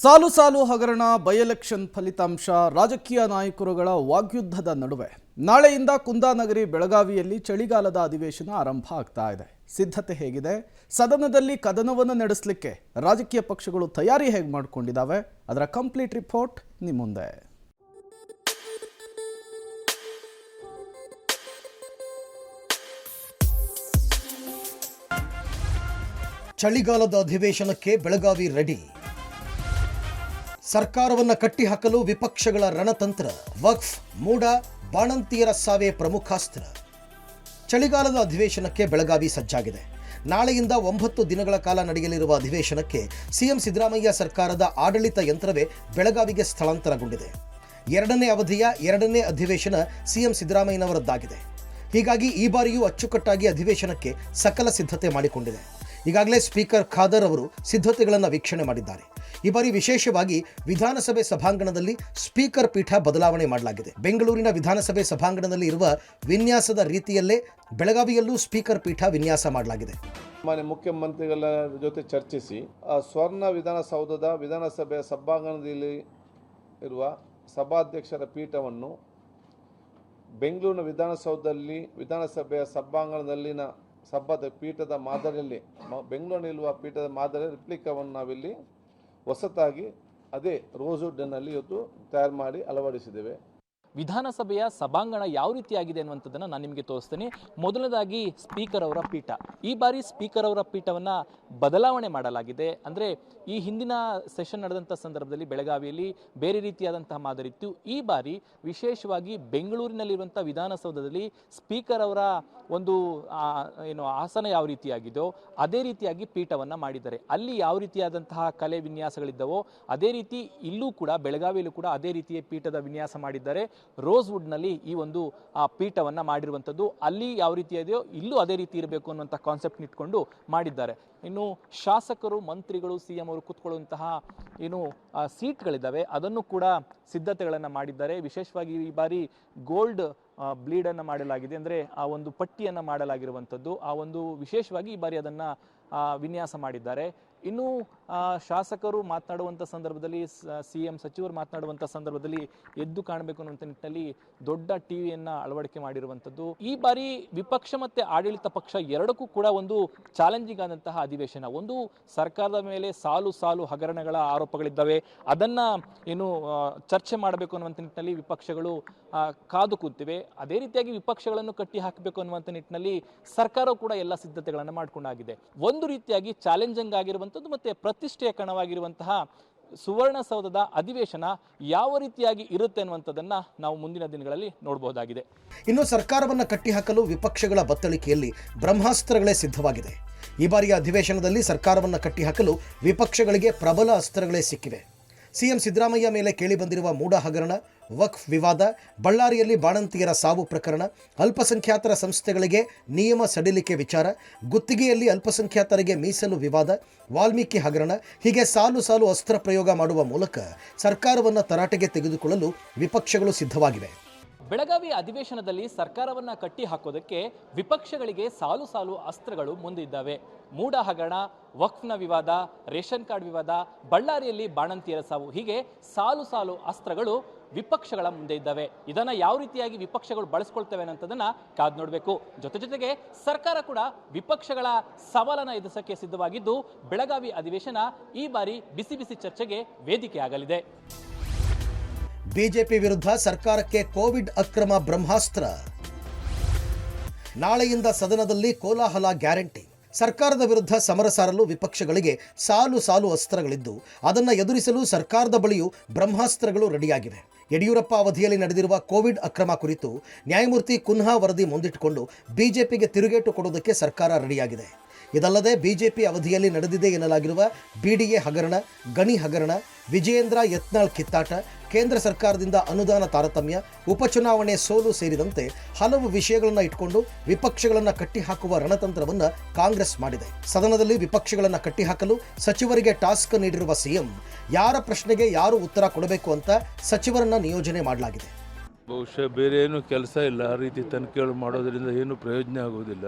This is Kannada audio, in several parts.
ಸಾಲು ಸಾಲು ಹಗರಣ ಬೈ ಎಲೆಕ್ಷನ್ ಫಲಿತಾಂಶ ರಾಜಕೀಯ ನಾಯಕರುಗಳ ವಾಗ್ಯುದ್ಧದ ನಡುವೆ ನಾಳೆಯಿಂದ ಕುಂದಾನಗರಿ ಬೆಳಗಾವಿಯಲ್ಲಿ ಚಳಿಗಾಲದ ಅಧಿವೇಶನ ಆರಂಭ ಆಗ್ತಾ ಇದೆ. ಸಿದ್ಧತೆ ಹೇಗಿದೆ? ಸದನದಲ್ಲಿ ಕದನವನ್ನು ನಡೆಸಲಿಕ್ಕೆ ರಾಜಕೀಯ ಪಕ್ಷಗಳು ತಯಾರಿ ಹೇಗೆ ಮಾಡಿಕೊಂಡಿದ್ದಾವೆ? ಅದರ ಕಂಪ್ಲೀಟ್ ರಿಪೋರ್ಟ್ ನಿಮ್ಮ ಮುಂದೆ. ಚಳಿಗಾಲದ ಅಧಿವೇಶನಕ್ಕೆ ಬೆಳಗಾವಿ ರೆಡಿ. ಸರ್ಕಾರವನ್ನು ಕಟ್ಟಿಹಾಕಲು ವಿಪಕ್ಷಗಳ ರಣತಂತ್ರ. ವಕ್ಫ್, ಮೂಡ, ಬಾಣಂತಿಯರ ಸಾವೇ ಪ್ರಮುಖಾಸ್ತ್ರ. ಚಳಿಗಾಲದ ಅಧಿವೇಶನಕ್ಕೆ ಬೆಳಗಾವಿ ಸಜ್ಜಾಗಿದೆ. ನಾಳೆಯಿಂದ 9 ದಿನಗಳ ಕಾಲ ನಡೆಯಲಿರುವ ಅಧಿವೇಶನಕ್ಕೆ ಸಿಎಂ ಸಿದ್ದರಾಮಯ್ಯ ಸರ್ಕಾರದ ಆಡಳಿತ ಯಂತ್ರವೇ ಬೆಳಗಾವಿಗೆ ಸ್ಥಳಾಂತರಗೊಂಡಿದೆ. 2ನೇ ಅವಧಿಯ 2ನೇ ಅಧಿವೇಶನ ಸಿಎಂ ಸಿದ್ದರಾಮಯ್ಯನವರದ್ದಾಗಿದೆ. ಹೀಗಾಗಿ ಈ ಬಾರಿಯೂ ಅಚ್ಚುಕಟ್ಟಾಗಿ ಅಧಿವೇಶನಕ್ಕೆ ಸಕಲ ಸಿದ್ಧತೆ ಮಾಡಿಕೊಂಡಿದೆ. ಈಗಾಗಲೇ ಸ್ಪೀಕರ್ ಖಾದರ್ ಅವರು ಸಿದ್ಧತೆಗಳನ್ನು ವೀಕ್ಷಣೆ ಮಾಡಿದ್ದಾರೆ. ಈ ಬಾರಿ ವಿಶೇಷವಾಗಿ ವಿಧಾನಸಭೆ ಸಭಾಂಗಣದಲ್ಲಿ ಸ್ಪೀಕರ್ ಪೀಠ ಬದಲಾವಣೆ ಮಾಡಲಾಗಿದೆ. ಬೆಂಗಳೂರಿನ ವಿಧಾನಸಭೆ ಸಭಾಂಗಣದಲ್ಲಿ ಇರುವ ವಿನ್ಯಾಸದ ರೀತಿಯಲ್ಲೇ ಬೆಳಗಾವಿಯಲ್ಲೂ ಸ್ಪೀಕರ್ ಪೀಠ ವಿನ್ಯಾಸ ಮಾಡಲಾಗಿದೆ. ಮಾನ್ಯ ಮುಖ್ಯಮಂತ್ರಿಗಳ ಜೊತೆ ಚರ್ಚಿಸಿ ಸ್ವರ್ಣ ವಿಧಾನಸೌಧದ ವಿಧಾನಸಭೆಯ ಸಭಾಂಗಣದಲ್ಲಿ ಇರುವ ಸಭಾಧ್ಯಕ್ಷರ ಪೀಠವನ್ನು ಬೆಂಗಳೂರಿನ ವಿಧಾನಸೌಧದಲ್ಲಿ ವಿಧಾನಸಭೆಯ ಸಭಾಂಗಣದಲ್ಲಿನ ಪೀಠದ ಮಾದರಿಯಲ್ಲಿ ಬೆಂಗಳೂರಿನಲ್ಲಿರುವ ಪೀಠದ ಮಾದರಿಯ ರಿಪ್ಲಿಕಾವನ್ನು ನಾವಿಲ್ಲಿ ಹೊಸತಾಗಿ ಅದೇ ರೋಸ್ವುಡ್ನಲ್ಲಿ ಇವತ್ತು ತಯಾರು ಮಾಡಿ ಅಳವಡಿಸಿದ್ದೇವೆ. ವಿಧಾನಸಭೆಯ ಸಭಾಂಗಣ ಯಾವ ರೀತಿಯಾಗಿದೆ ಅನ್ನುವಂಥದ್ದನ್ನು ನಾನು ನಿಮಗೆ ತೋರಿಸ್ತೇನೆ. ಮೊದಲನೇದಾಗಿ ಸ್ಪೀಕರ್ ಅವರ ಪೀಠ. ಈ ಬಾರಿ ಸ್ಪೀಕರ್ ಅವರ ಪೀಠವನ್ನು ಬದಲಾವಣೆ ಮಾಡಲಾಗಿದೆ. ಅಂದರೆ ಈ ಹಿಂದಿನ ಸೆಷನ್ ನಡೆದಂಥ ಸಂದರ್ಭದಲ್ಲಿ ಬೆಳಗಾವಿಯಲ್ಲಿ ಬೇರೆ ರೀತಿಯಾದಂತಹ ಮಾದರಿ ಇತ್ತು. ಈ ಬಾರಿ ವಿಶೇಷವಾಗಿ ಬೆಂಗಳೂರಿನಲ್ಲಿರುವಂಥ ವಿಧಾನಸೌಧದಲ್ಲಿ ಸ್ಪೀಕರ್ ಅವರ ಒಂದು ಆಸನ ಯಾವ ರೀತಿಯಾಗಿದೆಯೋ ಅದೇ ರೀತಿಯಾಗಿ ಪೀಠವನ್ನು ಮಾಡಿದ್ದಾರೆ. ಅಲ್ಲಿ ಯಾವ ರೀತಿಯಾದಂತಹ ಕಲೆ ವಿನ್ಯಾಸಗಳಿದ್ದವೋ ಅದೇ ರೀತಿ ಇಲ್ಲೂ ಕೂಡ ಬೆಳಗಾವಿಯಲ್ಲೂ ಕೂಡ ಅದೇ ರೀತಿಯ ಪೀಠದ ವಿನ್ಯಾಸ ಮಾಡಿದ್ದಾರೆ. ರೋಸ್ವುಡ್ನಲ್ಲಿ ಈ ಒಂದು ಪೀಠವನ್ನು ಮಾಡಿರುವಂಥದ್ದು ಅಲ್ಲಿ ಯಾವ ರೀತಿ ಇದೆಯೋ ಇಲ್ಲೂ ಅದೇ ರೀತಿ ಇರಬೇಕು ಅನ್ನುವಂಥ ಕಾನ್ಸೆಪ್ಟ್ ಇಟ್ಕೊಂಡು ಮಾಡಿದ್ದಾರೆ. ಇನ್ನು ಶಾಸಕರು, ಮಂತ್ರಿಗಳು, ಸಿಎಂ ಅವರು ಕೂತ್ಕೊಳ್ಳುವಂತಹ ಸೀಟ್ಗಳಿದ್ದಾವೆ, ಅದನ್ನು ಕೂಡ ಸಿದ್ಧತೆಗಳನ್ನು ಮಾಡಿದ್ದಾರೆ. ವಿಶೇಷವಾಗಿ ಈ ಬಾರಿ ಗೋಲ್ಡ್ ಬ್ಲೀಡನ್ನು ಮಾಡಲಾಗಿದೆ. ಅಂದರೆ ಆ ಒಂದು ಪಟ್ಟಿಯನ್ನು ಮಾಡಲಾಗಿರುವಂಥದ್ದು ಆ ಒಂದು ವಿಶೇಷವಾಗಿ ಈ ಬಾರಿ ಅದನ್ನು ವಿನ್ಯಾಸ ಮಾಡಿದ್ದಾರೆ. ಇನ್ನು ಶಾಸಕರು ಮಾತನಾಡುವಂಥ ಸಂದರ್ಭದಲ್ಲಿ, ಸಿಎಂ ಸಚಿವರು ಮಾತನಾಡುವಂಥ ಸಂದರ್ಭದಲ್ಲಿ ಎದ್ದು ಕಾಣಬೇಕು ಅನ್ನುವಂಥ ನಿಟ್ಟಿನಲ್ಲಿ ದೊಡ್ಡ ಟಿವಿಯನ್ನು ಅಳವಡಿಕೆ ಮಾಡಿರುವಂಥದ್ದು. ಈ ಬಾರಿ ವಿಪಕ್ಷ ಮತ್ತು ಆಡಳಿತ ಪಕ್ಷ ಎರಡಕ್ಕೂ ಕೂಡ ಒಂದು ಚಾಲೆಂಜಿಂಗ್ ಆದಂತಹ ಅಧಿವೇಶನ. ಒಂದು, ಸರ್ಕಾರದ ಮೇಲೆ ಸಾಲು ಸಾಲು ಹಗರಣಗಳ ಆರೋಪಗಳಿದ್ದಾವೆ, ಅದನ್ನು ಚರ್ಚೆ ಮಾಡಬೇಕು ಅನ್ನುವಂಥ ನಿಟ್ಟಿನಲ್ಲಿ ವಿಪಕ್ಷಗಳು ಕಾದು ಕೂತಿವೆ. ಅದೇ ರೀತಿಯಾಗಿ ವಿಪಕ್ಷಗಳನ್ನು ಕಟ್ಟಿ ಹಾಕಬೇಕು ಅನ್ನುವಂಥ ನಿಟ್ಟಿನಲ್ಲಿ ಸರ್ಕಾರವು ಕೂಡ ಎಲ್ಲ ಸಿದ್ಧತೆಗಳನ್ನು ಮಾಡಿಕೊಂಡಾಗಿದೆ. ಒಂದು ರೀತಿಯಾಗಿ ಚಾಲೆಂಜಿಂಗ್ ಆಗಿರುವಂಥದ್ದು ಮತ್ತು ಪ್ರತಿಷ್ಠೆಯ ಕಣವಾಗಿರುವಂತಹ ಸುವರ್ಣಸೌಧದ ಅಧಿವೇಶನ ಯಾವ ರೀತಿಯಾಗಿ ಇರುತ್ತೆ ಅನ್ನುವಂಥದ್ದನ್ನು ನಾವು ಮುಂದಿನ ದಿನಗಳಲ್ಲಿ ನೋಡಬಹುದಾಗಿದೆ. ಇನ್ನು ಸರ್ಕಾರವನ್ನು ಕಟ್ಟಿಹಾಕಲು ವಿಪಕ್ಷಗಳ ಬತ್ತಳಿಕೆಯಲ್ಲಿ ಬ್ರಹ್ಮಾಸ್ತ್ರಗಳೇ ಸಿದ್ಧವಾಗಿದೆ. ಈ ಬಾರಿಯ ಅಧಿವೇಶನದಲ್ಲಿ ಸರ್ಕಾರವನ್ನು ಕಟ್ಟಿಹಾಕಲು ವಿಪಕ್ಷಗಳಿಗೆ ಪ್ರಬಲ ಅಸ್ತ್ರಗಳೇ ಸಿಕ್ಕಿವೆ. ಸಿಎಂ ಸಿದ್ದರಾಮಯ್ಯ ಮೇಲೆ ಕೇಳಿಬಂದಿರುವ ಮೂಡ ಹಗರಣ, ವಕ್ಫ್ ವಿವಾದ, ಬಳ್ಳಾರಿಯಲ್ಲಿ ಬಾಣಂತಿಯರ ಸಾವು ಪ್ರಕರಣ, ಅಲ್ಪಸಂಖ್ಯಾತರ ಸಂಸ್ಥೆಗಳಿಗೆ ನಿಯಮ ಸಡಿಲಿಕೆ ವಿಚಾರ, ಗುತ್ತಿಗೆಯಲ್ಲಿ ಅಲ್ಪಸಂಖ್ಯಾತರಿಗೆ ಮೀಸಲು ವಿವಾದ, ವಾಲ್ಮೀಕಿ ಹಗರಣ, ಹೀಗೆ ಸಾಲು ಸಾಲು ಅಸ್ತ್ರ ಪ್ರಯೋಗ ಮಾಡುವ ಮೂಲಕ ಸರ್ಕಾರವನ್ನು ತರಾಟೆಗೆ ತೆಗೆದುಕೊಳ್ಳಲು ವಿಪಕ್ಷಗಳು ಸಿದ್ಧವಾಗಿವೆ. ಬೆಳಗಾವಿ ಅಧಿವೇಶನದಲ್ಲಿ ಸರ್ಕಾರವನ್ನು ಕಟ್ಟಿ ಹಾಕೋದಕ್ಕೆ ವಿಪಕ್ಷಗಳಿಗೆ ಸಾಲು ಸಾಲು ಅಸ್ತ್ರಗಳು ಮುಂದಿದ್ದಾವೆ. ಮೂಡ ಹಗರಣ, ವಕ್ಫ್ನ ವಿವಾದ, ರೇಷನ್ ಕಾರ್ಡ್ ವಿವಾದ, ಬಳ್ಳಾರಿಯಲ್ಲಿ ಬಾಣಂತಿಯರ ಸಾವು, ಹೀಗೆ ಸಾಲು ಸಾಲು ಅಸ್ತ್ರಗಳು ವಿಪಕ್ಷಗಳ ಮುಂದೆ ಇದ್ದಾವೆ. ಇದನ್ನು ಯಾವ ರೀತಿಯಾಗಿ ವಿಪಕ್ಷಗಳು ಬಳಸ್ಕೊಳ್ತವೆ ಅನ್ನೋದನ್ನು ಕಾದು ನೋಡಬೇಕು. ಜೊತೆಗೆ ಸರ್ಕಾರ ಕೂಡ ವಿಪಕ್ಷಗಳ ಸವಾಲನ್ನು ಎದುರಿಸಕ್ಕೆ ಸಿದ್ಧವಾಗಿದ್ದು ಬೆಳಗಾವಿ ಅಧಿವೇಶನ ಈ ಬಾರಿ ಬಿಸಿ ಬಿಸಿ ಚರ್ಚೆಗೆ ವೇದಿಕೆ ಆಗಲಿದೆ. ಬಿಜೆಪಿ ವಿರುದ್ಧ ಸರ್ಕಾರಕ್ಕೆ ಕೋವಿಡ್ ಅಕ್ರಮ ಬ್ರಹ್ಮಾಸ್ತ್ರ. ನಾಳೆಯಿಂದ ಸದನದಲ್ಲಿ ಕೋಲಾಹಲ ಗ್ಯಾರಂಟಿ. ಸರ್ಕಾರದ ವಿರುದ್ಧ ಸಮರ ಸಾರಲು ವಿಪಕ್ಷಗಳಿಗೆ ಸಾಲು ಸಾಲು ಅಸ್ತ್ರಗಳಿದ್ದು ಅದನ್ನು ಎದುರಿಸಲು ಸರ್ಕಾರದ ಬಳಿಯೂ ಬ್ರಹ್ಮಾಸ್ತ್ರಗಳು ರೆಡಿಯಾಗಿವೆ. ಯಡಿಯೂರಪ್ಪ ಅವಧಿಯಲ್ಲಿ ನಡೆದಿರುವ ಕೋವಿಡ್ ಅಕ್ರಮ ಕುರಿತು ನ್ಯಾಯಮೂರ್ತಿ ಕುನ್ಹಾ ವರದಿ ಮುಂದಿಟ್ಟುಕೊಂಡು ಬಿಜೆಪಿಗೆ ತಿರುಗೇಟು ಕೊಡುವುದಕ್ಕೆ ಸರ್ಕಾರ ರೆಡಿಯಾಗಿದೆ. ಇದಲ್ಲದೆ ಬಿಜೆಪಿ ಅವಧಿಯಲ್ಲಿ ನಡೆದಿದೆ ಎನ್ನಲಾಗಿರುವ ಬಿಡಿಎ ಹಗರಣ, ಗಣಿ ಹಗರಣ, ವಿಜಯೇಂದ್ರ ಯತ್ನಾಳ್ ಕಿತ್ತಾಟ, ಕೇಂದ್ರ ಸರ್ಕಾರದಿಂದ ಅನುದಾನ ತಾರತಮ್ಯ, ಉಪಚುನಾವಣೆ ಸೋಲು ಸೇರಿದಂತೆ ಹಲವು ವಿಷಯಗಳನ್ನು ಇಟ್ಕೊಂಡು ವಿಪಕ್ಷಗಳನ್ನು ಕಟ್ಟಿಹಾಕುವ ರಣತಂತ್ರವನ್ನು ಕಾಂಗ್ರೆಸ್ ಮಾಡಿದೆ. ಸದನದಲ್ಲಿ ವಿಪಕ್ಷಗಳನ್ನು ಕಟ್ಟಿಹಾಕಲು ಸಚಿವರಿಗೆ ಟಾಸ್ಕ್ ನೀಡಿರುವ ಸಿಎಂ ಯಾರ ಪ್ರಶ್ನೆಗೆ ಯಾರು ಉತ್ತರ ಕೊಡಬೇಕು ಅಂತ ಸಚಿವರನ್ನ ನಿಯೋಜನೆ ಮಾಡಲಾಗಿದೆ. ಬಹುಶಃ ಬೇರೆ ಏನು ಕೆಲಸ ಇಲ್ಲ, ಆ ರೀತಿ ತನಿಖೆಗಳು ಮಾಡೋದರಿಂದ ಏನು ಪ್ರಯೋಜನ ಆಗುವುದಿಲ್ಲ.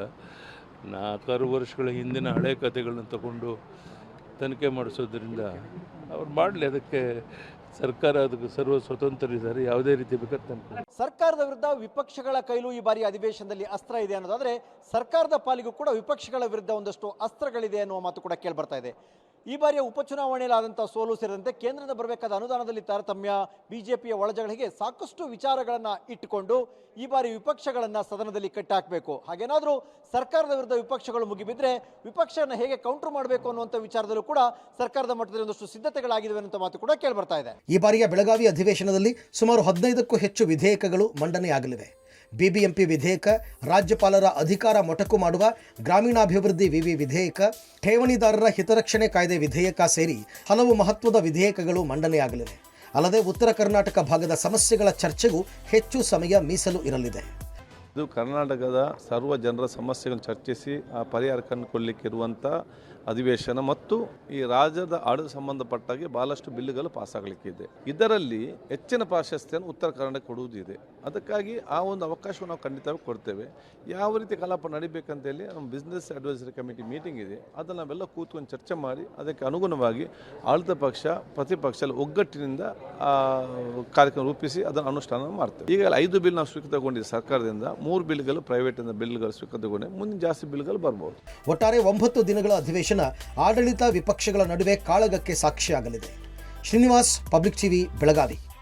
4 ವರ್ಷಗಳ ಹಿಂದಿನ ಹಳೆ ಕಥೆಗಳನ್ನ ತಗೊಂಡು ತನಿಖೆ ಮಾಡಿಸೋದ್ರಿಂದ ಅವ್ರು ಮಾಡಲಿ, ಅದಕ್ಕೆ ಸರ್ಕಾರ ಅದಕ್ಕೆ ಸರ್ವ ಸ್ವತಂತ್ರರಿದ್ದಾರೆ, ಯಾವುದೇ ರೀತಿ ಬೇಕಾದ್ರೆ ತಂದ್ಕೊಳ್ಳಿ. ಸರ್ಕಾರದ ವಿರುದ್ಧ ವಿಪಕ್ಷಗಳ ಕೈಲೂ ಈ ಬಾರಿ ಅಧಿವೇಶನದಲ್ಲಿ ಅಸ್ತ್ರ ಇದೆ ಅನ್ನೋದಾದ್ರೆ ಸರ್ಕಾರದ ಪಾಲಿಗೂ ಕೂಡ ವಿಪಕ್ಷಗಳ ವಿರುದ್ಧ ಒಂದಷ್ಟು ಅಸ್ತ್ರಗಳಿದೆ ಅನ್ನುವ ಮಾತು ಕೂಡ ಕೇಳ್ಬರ್ತಾ ಇದೆ. ಈ ಬಾರಿಯ ಉಪಚುನಾವಣೆಯಲ್ಲಿ ಆದಂಥ ಸೋಲು ಸೇರಿದಂತೆ ಕೇಂದ್ರದ ಬರಬೇಕಾದ ಅನುದಾನದಲ್ಲಿ ತಾರತಮ್ಯ, ಬಿಜೆಪಿಯ ಒಳಜಗಳಿಗೆ ಸಾಕಷ್ಟು ವಿಚಾರಗಳನ್ನು ಇಟ್ಟುಕೊಂಡು ಈ ಬಾರಿ ವಿಪಕ್ಷಗಳನ್ನು ಸದನದಲ್ಲಿ ಕಟ್ಟಾಕಬೇಕು. ಹಾಗೇನಾದರೂ ಸರ್ಕಾರದ ವಿರುದ್ಧ ವಿಪಕ್ಷಗಳು ಮುಗಿಬಿದ್ರೆ ವಿಪಕ್ಷವನ್ನು ಹೇಗೆ ಕೌಂಟರ್ ಮಾಡಬೇಕು ಅನ್ನುವಂಥ ವಿಚಾರದಲ್ಲೂ ಕೂಡ ಸರ್ಕಾರದ ಮಟ್ಟದಲ್ಲಿ ಒಂದಷ್ಟು ಸಿದ್ಧತೆಗಳಾಗಿವೆ ಅನ್ನೋ ಮಾತು ಕೂಡ ಕೇಳ್ಬರ್ತಾ ಇದೆ. ಈ ಬಾರಿಯ ಬೆಳಗಾವಿ ಅಧಿವೇಶನದಲ್ಲಿ ಸುಮಾರು 15ಕ್ಕೂ ಹೆಚ್ಚು ವಿಧೇಯಕಗಳು ಮಂಡನೆಯಾಗಲಿವೆ. ಬಿಬಿಎಂಪಿ ವಿಧೇಯಕ, ರಾಜ್ಯಪಾಲರ ಅಧಿಕಾರ ಮೊಟಕು ಮಾಡುವ ಗ್ರಾಮೀಣಾಭಿವೃದ್ಧಿ ವಿವಿ ವಿಧೇಯಕ, ಠೇವಣಿದಾರರ ಹಿತರಕ್ಷಣೆ ಕಾಯ್ದೆ ವಿಧೇಯಕ ಸೇರಿ ಹಲವು ಮಹತ್ವದ ವಿಧೇಯಕಗಳು ಮಂಡನೆಯಾಗಲಿವೆ. ಅಲ್ಲದೆ ಉತ್ತರ ಕರ್ನಾಟಕ ಭಾಗದ ಸಮಸ್ಯೆಗಳ ಚರ್ಚೆಗೂ ಹೆಚ್ಚು ಸಮಯ ಮೀಸಲು ಇರಲಿದೆ. ಇದು ಕರ್ನಾಟಕದ ಸರ್ವ ಜನರ ಸಮಸ್ಯೆಗಳನ್ನು ಚರ್ಚಿಸಿ ಆ ಪರಿಹಾರ ಕಂಡುಕೊಳ್ಳಲಿಕ್ಕಿರುವಂಥ ಅಧಿವೇಶನ ಮತ್ತು ಈ ರಾಜ್ಯದ ಆಡಳಿತ ಸಂಬಂಧಪಟ್ಟಾಗೆ ಭಾಳಷ್ಟು ಬಿಲ್ಲುಗಳು ಪಾಸಾಗಲಿಕ್ಕಿದೆ. ಇದರಲ್ಲಿ ಹೆಚ್ಚಿನ ಪ್ರಾಶಸ್ತ್ಯವನ್ನು ಉತ್ತರ ಕರ್ನಾಟಕ ಕೊಡುವುದಿದೆ. ಅದಕ್ಕಾಗಿ ಆ ಒಂದು ಅವಕಾಶವನ್ನು ನಾವು ಖಂಡಿತವಾಗಿ ಕೊಡ್ತೇವೆ. ಯಾವ ರೀತಿ ಕಲಾಪ ನಡಿಬೇಕಂತೇಳಿ ನಮ್ಮ ಬಿಸ್ನೆಸ್ ಅಡ್ವೈಸರಿ ಕಮಿಟಿ ಮೀಟಿಂಗ್ ಇದೆ, ಅದನ್ನು ನಾವೆಲ್ಲ ಕೂತ್ಕೊಂಡು ಚರ್ಚೆ ಮಾಡಿ ಅದಕ್ಕೆ ಅನುಗುಣವಾಗಿ ಆಡಳಿತ ಪಕ್ಷ ಪ್ರತಿಪಕ್ಷ ಒಗ್ಗಟ್ಟಿನಿಂದ ಕಾರ್ಯಕ್ರಮ ರೂಪಿಸಿ ಅದನ್ನು ಅನುಷ್ಠಾನ ಮಾಡ್ತೇವೆ. ಈಗ 5 ಬಿಲ್ ನಾವು ಸ್ವೀಕೃತ ತಗೊಂಡಿದ್ದೀವಿ ಸರ್ಕಾರದಿಂದ, 3 ಬಿಲ್ಗಳು ಪ್ರೈವೇಟಿಂದ ಬಿಲ್ಗಳು ಸ್ವೀಕೃತ ತಗೊಂಡೆ, ಮುಂದೆ ಜಾಸ್ತಿ ಬಿಲ್ಗಳು ಬರ್ಬೋದು. ಒಟ್ಟಾರೆ 9 ದಿನಗಳ ಅಧಿವೇಶನ ಆಡಳಿತ ವಿಪಕ್ಷಗಳ ನಡುವೆ ಕಾಳಗಕ್ಕೆ ಸಾಕ್ಷಿಯಾಗಲಿದೆ. Srinivas, public TV, Belagavi.